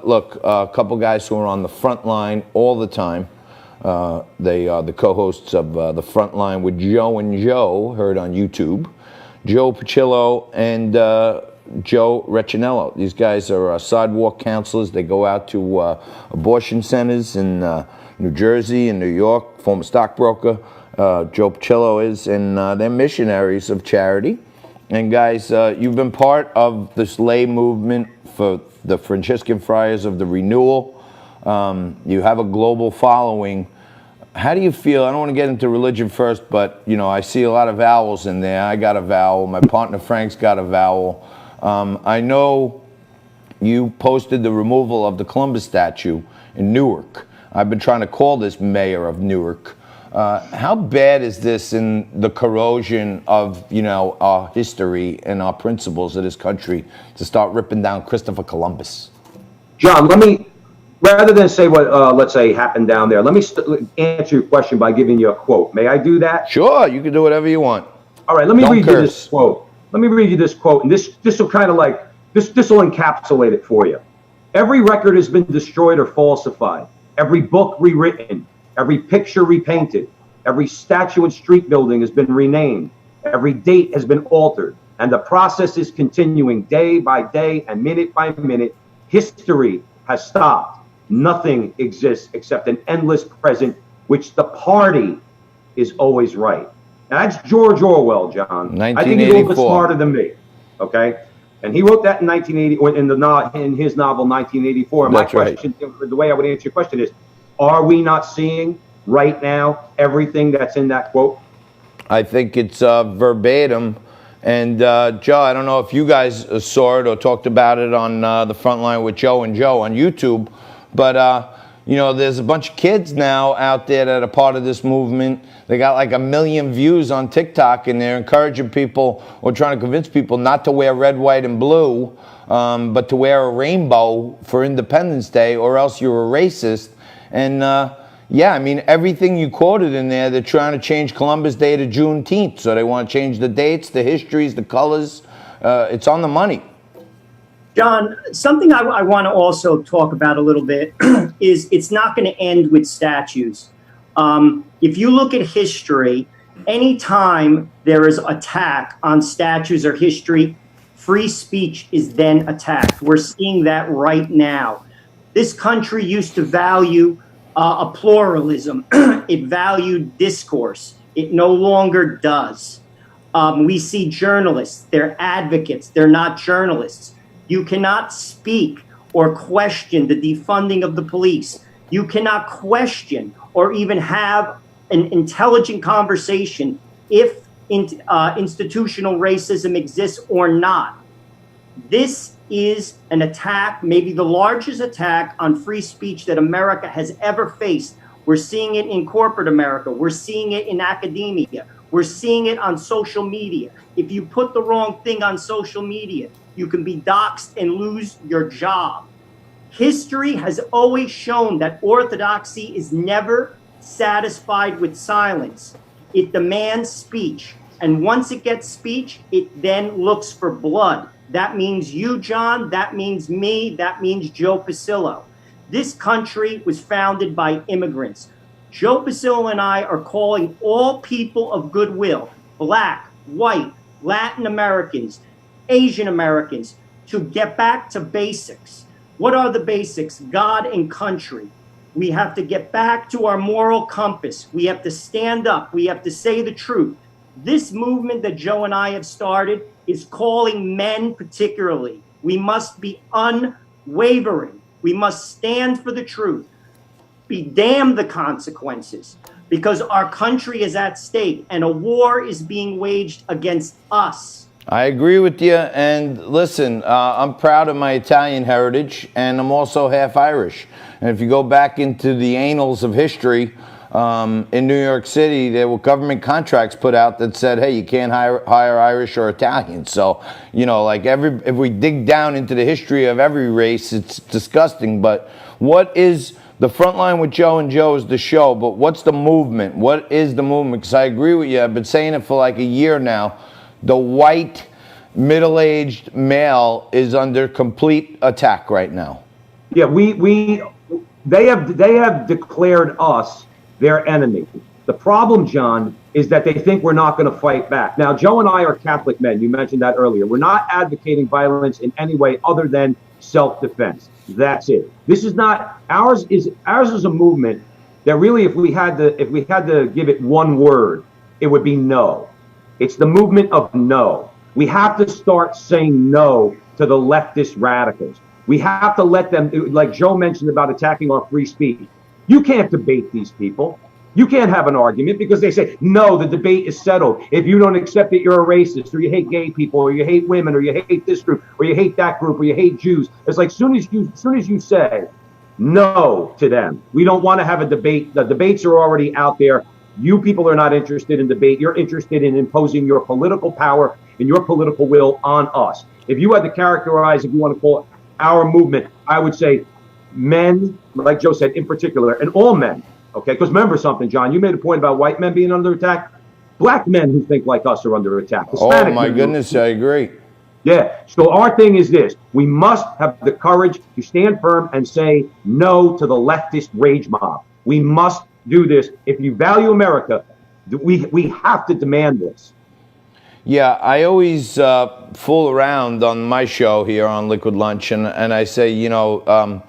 look, a couple guys who are on the front line all the time. They are the co-hosts of The Front Line with Joe and Joe, heard on YouTube. Joe Pacillo and Joe Reciniello. These guys are sidewalk counselors. They go out to abortion centers in New Jersey and New York, former stockbroker. Joe Pacillo is, and they're missionaries of charity. And guys, you've been part of this lay movement for the Franciscan Friars of the Renewal. You have a global following. How do you feel? I don't want to get into religion first, but you know, I see a lot of vowels in there. I got a vowel. My partner Frank's got a vowel. I know you posted the removal of the Columbus statue in Newark. I've been trying to call this mayor of Newark. How bad is this in the corrosion of, you know, our history and our principles of this country to start ripping down Christopher Columbus? John, let me, rather than say what, let's say, happened down there, let me answer your question by giving you a quote. May I do that? Sure, you can do whatever you want. All right, let me read you this quote. Let me read you this quote, and this will kind of like, this will encapsulate it for you. Every record has been destroyed or falsified. Every book rewritten. Every picture repainted. Every statue and street building has been renamed. Every date has been altered. And the process is continuing day by day and minute by minute. History has stopped. Nothing exists except an endless present, which the party is always right. Now, that's George Orwell, John. I think he's a little bit smarter than me, okay? And he wrote that in 1980, or in his novel 1984. And my question, the way I would answer your question is, are we not seeing right now everything that's in that quote? I think it's verbatim. And Joe, I don't know if you guys saw it or talked about it on The Front Line with Joe and Joe on YouTube, but you know, there's a bunch of kids now out there that are part of this movement. They got like 1 million views on TikTok, and they're encouraging people or trying to convince people not to wear red, white, and blue, but to wear a rainbow for Independence Day, or else you're a racist. And yeah, I mean, everything you quoted in there, they're trying to change Columbus Day to Juneteenth. So they want to change the dates, the histories, the colors. It's on the money. John, something I want to also talk about a little bit is it's not going to end with statues. If you look at history, anytime there is attack on statues or history, free speech is then attacked. We're seeing that right now. This country used to value a pluralism. It valued discourse. It no longer does. We see journalists. They're advocates. They're not journalists. You cannot speak or question the defunding of the police. You cannot question or even have an intelligent conversation if institutional racism exists or not. This is an attack, maybe the largest attack on free speech that America has ever faced. We're seeing it in corporate America. We're seeing it in academia. We're seeing it on social media. If you put the wrong thing on social media, you can be doxxed and lose your job. History has always shown that orthodoxy is never satisfied with silence. It demands speech. And once it gets speech, it then looks for blood. That means you, John. That means me. That means Joe Pacillo. This country was founded by immigrants. Joe Pacillo and I are calling all people of goodwill, black, white, Latin Americans, Asian Americans, to get back to basics. What are the basics? God and country. We have to get back to our moral compass. We have to stand up. We have to say the truth. This movement that Joe and I have started is calling men particularly. We must be unwavering. We must stand for the truth. Be damned the consequences, because our country is at stake and a war is being waged against us. I agree with you. And listen, I'm proud of my Italian heritage, and I'm also half Irish. And if you go back into the annals of history, in New York City, there were government contracts put out that said, hey, you can't hire Irish or Italians. So, you know, like if we dig down into the history of every race, it's disgusting. But what is The Front Line with Joe and Joe is the show, but what's the movement? What is the movement? Because I agree with you. I've been saying it for like a year now. The white, middle-aged male is under complete attack right now. Yeah, they have declared us their enemy. The problem, John, is that they think we're not going to fight back. Now, Joe and I are Catholic men. You mentioned that earlier. We're not advocating violence in any way other than self-defense. That's it. This is not ours. Ours is a movement that really, if we had to give it one word, it would be no. It's the movement of no. We have to start saying no to the leftist radicals. We have to let them, like Joe mentioned about attacking our free speech. You can't debate these people. You can't have an argument because they say, no, the debate is settled. If you don't accept it, you're a racist, or you hate gay people, or you hate women, or you hate this group, or you hate that group, or you hate Jews. It's like as soon as you say no to them, we don't want to have a debate. The debates are already out there. You people are not interested in debate. You're interested in imposing your political power and your political will on us. If you had to characterize, if you want to call it our movement, I would say men, like Joe said, in particular, and all men. Okay, because remember something, John, you made a point about white men being under attack. Black men who think like us are under attack. Hispanic my goodness, I agree. Yeah, so our thing is this. We must have the courage to stand firm and say no to the leftist rage mob. We must do this. If you value America, we have to demand this. Yeah, I always fool around on my show here on Liquid Lunch, and I say, you know,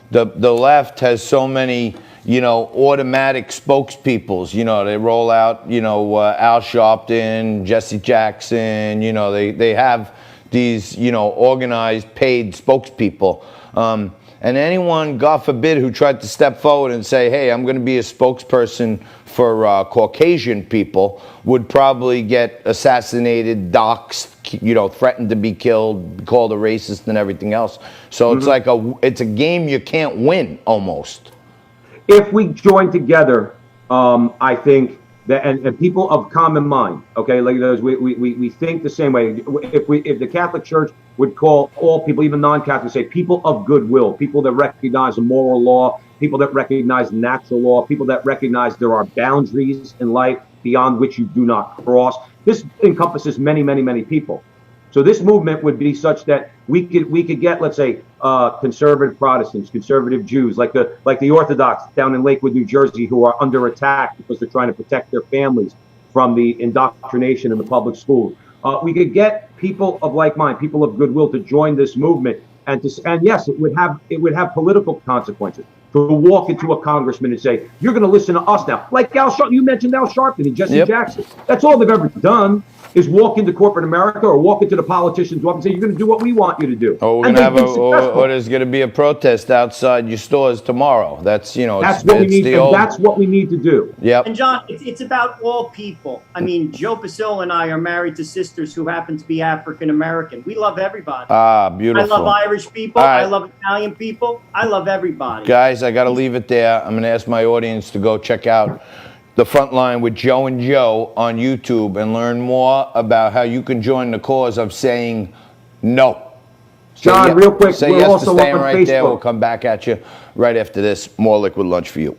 the left has so many, you know, automatic spokespeoples. You know, they roll out, you know, Al Sharpton, Jesse Jackson. You know, they have these, you know, organized, paid spokespeople. And anyone, God forbid, who tried to step forward and say, hey, I'm going to be a spokesperson for Caucasian people would probably get assassinated, doxxed, you know, threatened to be killed, called a racist and everything else. So it's like it's a game you can't win almost. If we join together, I think that, and people of common mind, okay, like those, we think the same way. If the Catholic Church would call all people, even non-Catholics, say people of goodwill, people that recognize the moral law, people that recognize natural law, people that recognize there are boundaries in life beyond which you do not cross. This encompasses many, many, many people. So this movement would be such that we could get, let's say, conservative Protestants, conservative Jews, like the Orthodox down in Lakewood, New Jersey, who are under attack because they're trying to protect their families from the indoctrination in the public schools. We could get people of like mind, people of goodwill, to join this movement, and yes, it would have political consequences. To walk into a congressman and say, you're going to listen to us now. Like Al Sharpton, you mentioned Al Sharpton and Jesse Jackson. That's all they've ever done, is walk into corporate America or walk into the politicians' office and say, you're going to do what we want you to do. Or we're going to have or there's going to be a protest outside your stores tomorrow. That's, you know, that's what we need. That's what we need to do. Yep. And John, it's about all people. I mean, Joe Pacillo and I are married to sisters who happen to be African American. We love everybody. Ah, beautiful. I love Irish people. Right. I love Italian people. I love everybody. Guys, I got to leave it there. I'm going to ask my audience to go check out The Front Line with Joe and Joe on YouTube and learn more about how you can join the cause of saying no. John, real quick, say yes to staying right there. We'll come back at you right after this. More Liquid Lunch for you.